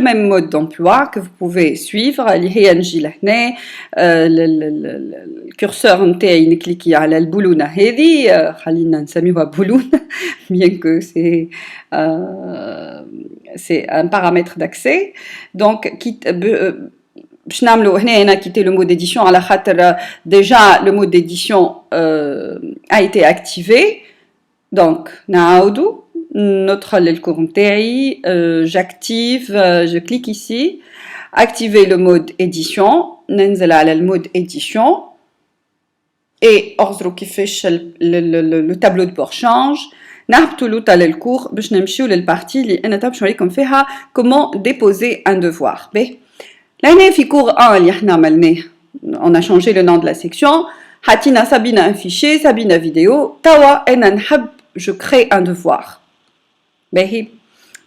même mode d'emploi que vous pouvez suivre. Le curseur نتاعي نكليكي على البولونة هذه خلينا نسميوها بولونة bien que c'est un paramètre d'accès. Donc باش نعملوا هنا quitter le mode d'édition على خاطر déjà le mode d'édition a été activé. Donc نعاودوا ندخل للكور نتاعي j'active je clique ici activer le mode édition ننزل على المود édition et انظروا كيفاش le tableau de bord change. نهبطوا لوطا للكور باش نمشيو للبارتي اللي انا باش نوريكم فيها comment déposer un devoir. باهي لهنا في كور 1 اللي احنا عملناه on a changé le nom de la section حطينا سابينا un fichier سابينا فيديو توا انا نحب je crée un devoir. باهي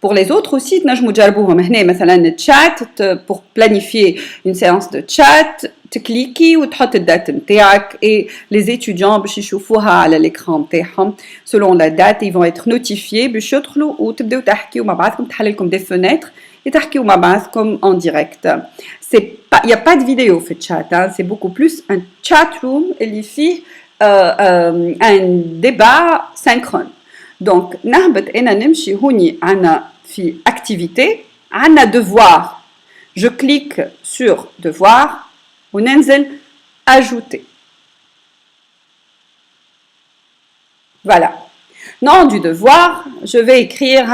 pour les autres aussi تنجموا تجربوهم هنا مثلا chat pour planifier une séance de chat تكليكي وتحط الدات نتاعك et les étudiants باش يشوفوها على l'écran نتاعهم selon la date ils vont être notifiés باش يدخلوا وتبداو تحكيوا مع بعضكم تحل لكم des fenêtres et تحكيوا مع بعضكم en direct. C'est pas il y a pas de vidéo في chat hein, c'est beaucoup plus un chat room اللي فيه un débat synchrone. Donc نهبط انا نمشي هوني عنا في activité عنا devoir je clique sur devoir وننزل ajouter. Voilà. Nom du devoir, je vais écrire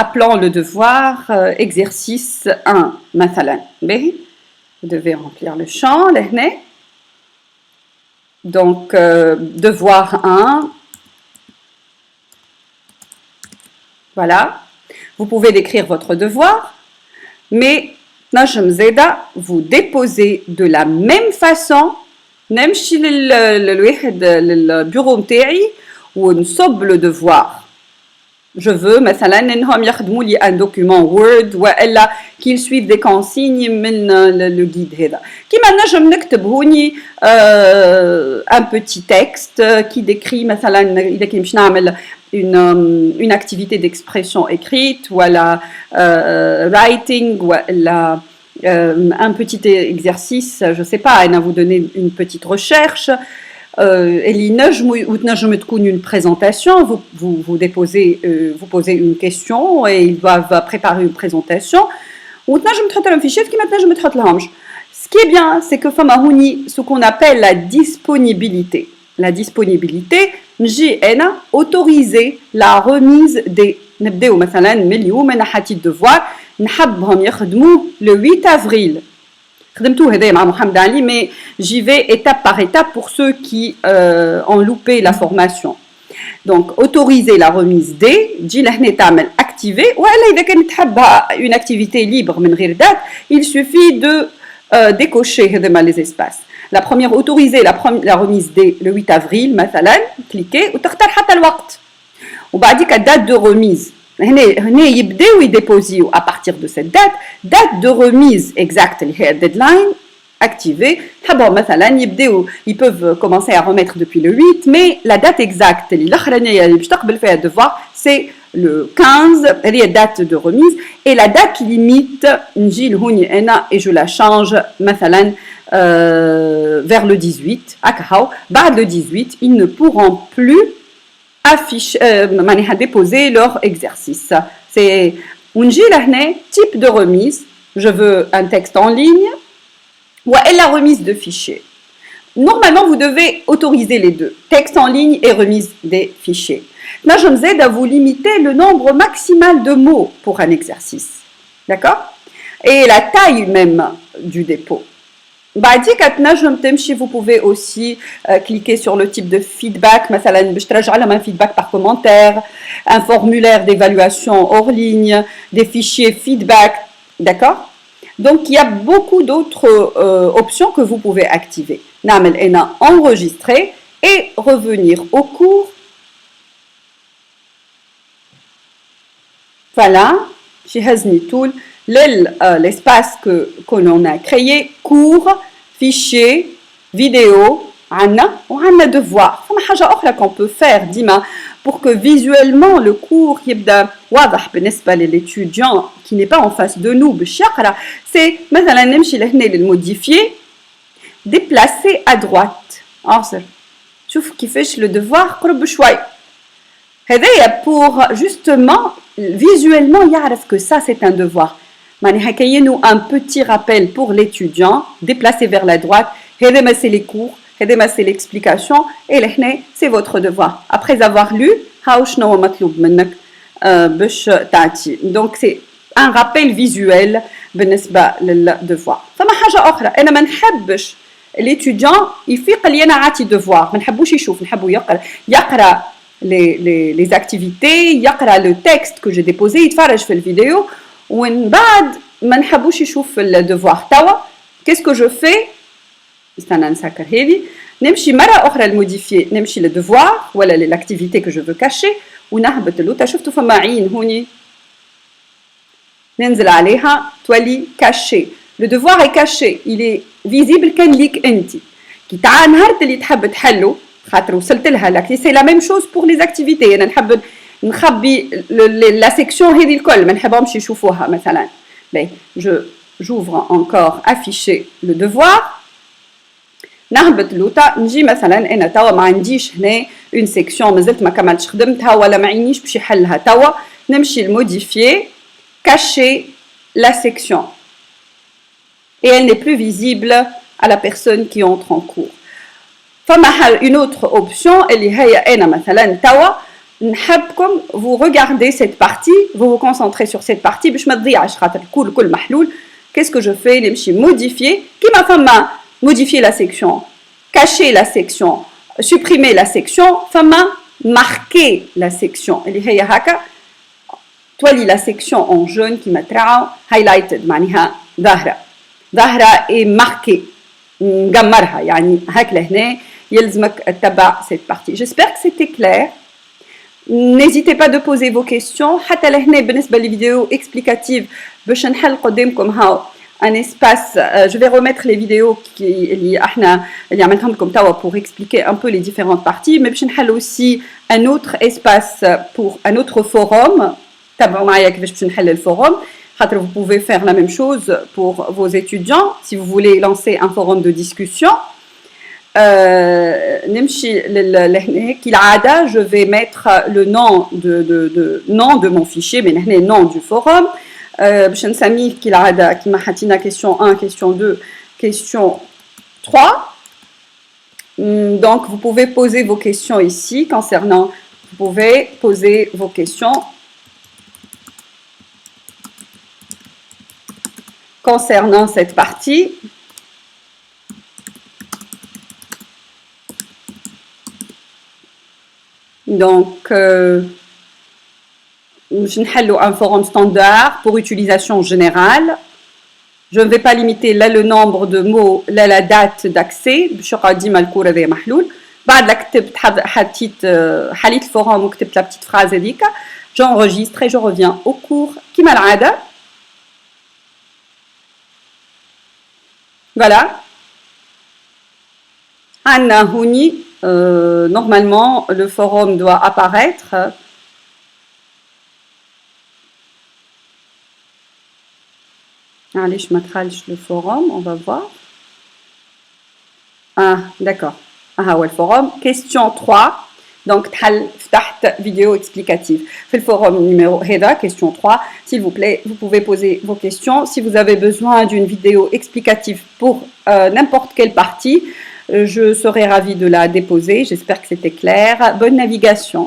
appelant le devoir exercice 1 مثلا. Vous devez remplir le champ لهنا. Donc devoir 1. Voilà. Vous pouvez décrire votre devoir, mais نجم زادا vous déposez de la même façon نمشي للواحد للبيرو نتاعي ونصب le devoir. Je veux مثلا انهم يخدموا لي un document Word والا qu'ils suivent des consignes من le guide هذا. كيما نجم نكتب هوني un petit texte qui décrit مثلا اذا كي باش نعمل une activité d'expression écrite voilà writing voilà un petit exercice je sais pas on a vous donner une petite recherche اللي نجموا وتنجم تكون une présentation vous déposez vous posez une question et ils doivent préparer une présentation وتنجم تحط لهم fichier كيما تنجم تحط لهمش. Ce qui est bien c'est que فما هوني ce qu'on appelle la disponibilité. La disponibilité نجي أنا autoriser la remise des نبداو مثلا من اليوم أنا حطيت devoir نحبهم يخدموه le 8 avril. خدمتوه هذايا مع محمد علي mais j'y vais étape par étape pour ceux qui ont loupé la formation. Donc autoriser la remise des تجي لهنا تعمل activer ولا إذا كانت تحبها une activité libre من غير date il suffit de décocher هذوما les espaces. La première autoriser la remise dès le 8 avril مثلا cliquez وتختار حتى الوقت وبعديك date de remise هنا يبداو يديبوزيو à partir de cette date de remise exacte اللي هي deadline activée. حبوا مثلا يبداو ils peuvent commencer à remettre depuis le 8 mais la date exacte اللي الاخرانيه اللي باش تقبل فيها devoir c'est le 15 هذه date de remise et la date limite نجي لهوني انا et je la change مثلا vers le 18 هكا بعد le 18 ils ne pourront plus déposer leur exercice. C'est ونجي لهنا type de remise je veux un texte en ligne ou la remise de fichiers. Normalement vous devez autoriser les deux texte en ligne et remise des fichiers. Là je vous aide à vous limiter le nombre maximal de mots pour un exercice, d'accord, et la taille même du dépôt. Vous pouvez aussi cliquer sur le type de feedback, un feedback par commentaire, un formulaire d'évaluation hors ligne, des fichiers feedback, d'accord. Donc il y a beaucoup d'autres options que vous pouvez activer. Enregistrer et revenir au cours. Voilà, l'espace que l'on a créé, cours, fichier, vidéo, عنا devoir. فما حاجة أخرى qu'on peut faire ديما pour que visuellement le cours يبدا واضح بالنسبة للétudiant qui n'est pas en face de nous باش يقرا. C'est مثلا نمشي لهنا للmodifier, déplacer à droite. أعصر شوف كيفاش le devoir قرب شوي. هذايا pour justement visuellement يعرف que ça c'est un devoir. معناها كاينو un petit rappel pour l'étudiant, déplacer vers la droite. هذا c'est les cours, هذا c'est l'explication et لهنا c'est votre devoir. Après avoir lu, هاو شنو مطلوب منك باش تعطي. Donc c'est un rappel visuel بالنسبة للdevoir. فما حاجة أخرى أنا ما نحبش l'étudiant يفيق اللي أنا عاطي devoir, ما نحبوش يشوف, نحبو يقرأ les activités, يقرأ le texte que j'ai déposé, يتفرج في الفيديو ومن بعد ما نحبوش يشوف الdevoir توا. Qu'est-ce que je fais؟ استنى نسكر هذه. نمشي مرة أخرى الموديفي, نمشي للdevoir ولا l'activité que je veux cacher ونهبط اللوطة. شفتوا فما عين هوني ننزل عليها تولي caché. Le devoir est caché, il est visible كان ليك انت. كي تعا نهار اللي تحب تحلو خاطر وصلت لها لاكتي, c'est la même chose pour les activités. انا نحب نخبي la section هذه الكل, ما نحبهمش يشوفوها مثلا. J'ouvre encore afficher le devoir. نهبط لوطا نجي مثلا انا توا ما عنديش هنا une section مازلت ما كملتش خدمتها ولا ما عينيش باش يحلها توا, نمشي لموديفيer, cacher la section et elle n'est plus visible à la personne qui entre en cours. فما une autre option اللي هي انا مثلا توا نحبكم vous regardez cette partie, vous vous concentrez sur cette partie باش ما تضيعش خاطر الكل محلول. Qu'est-ce que je fais؟ نمشي modifier كيما فما modifier la section, cacher la section, supprimer la section, فما marquer la section اللي هي هكا تولي la section en jaune كيما تراو highlighted معناها ظاهرة et marquée نقمرها يعني هاك لهنا يلزمك تتبع cette partie. J'espère que c'était clair. N'hésitez pas de poser vos questions. حتى لهنا بالنسبة للفيديو explicative باش نحل قدامكم هاو un espace. Je vais remettre les vidéos اللي عملتهم لكم توا pour expliquer un peu les différentes parties. Mais باش نحل aussi un autre espace pour un autre forum. تابعوا معايا كيفاش باش نحل الفوروم. Vous pouvez faire la même chose pour vos étudiants si vous voulez lancer un forum de discussion. Je vais mettre le nom de mon fichier, mais le nom du forum. Question 1, question 2, question 3. Donc vous pouvez poser vos questions ici concernant. Vous pouvez poser vos questions concernant cette partie. Donc, je vais un forum standard pour utilisation générale. Je ne vais pas limiter là le nombre de mots, là la date d'accès. Je vais dire que le est محلول. بعد là كتبت حليت الفورم وكتبت la petite phrase هذيك. J'enregistre et je reviens au cours كما العادة. Voilà. Anna Houni, normalement le forum doit apparaître. Allez, je m'attrache le forum, on va voir. Ah, d'accord. Ah, ouais, le forum. Question 3. Donc, فتحت vidéo explicative. Fait le forum numéro HEDA, question 3. S'il vous plaît, vous pouvez poser vos questions. Si vous avez besoin d'une vidéo explicative pour n'importe quelle partie, je serai ravie de la déposer. J'espère que c'était clair. Bonne navigation.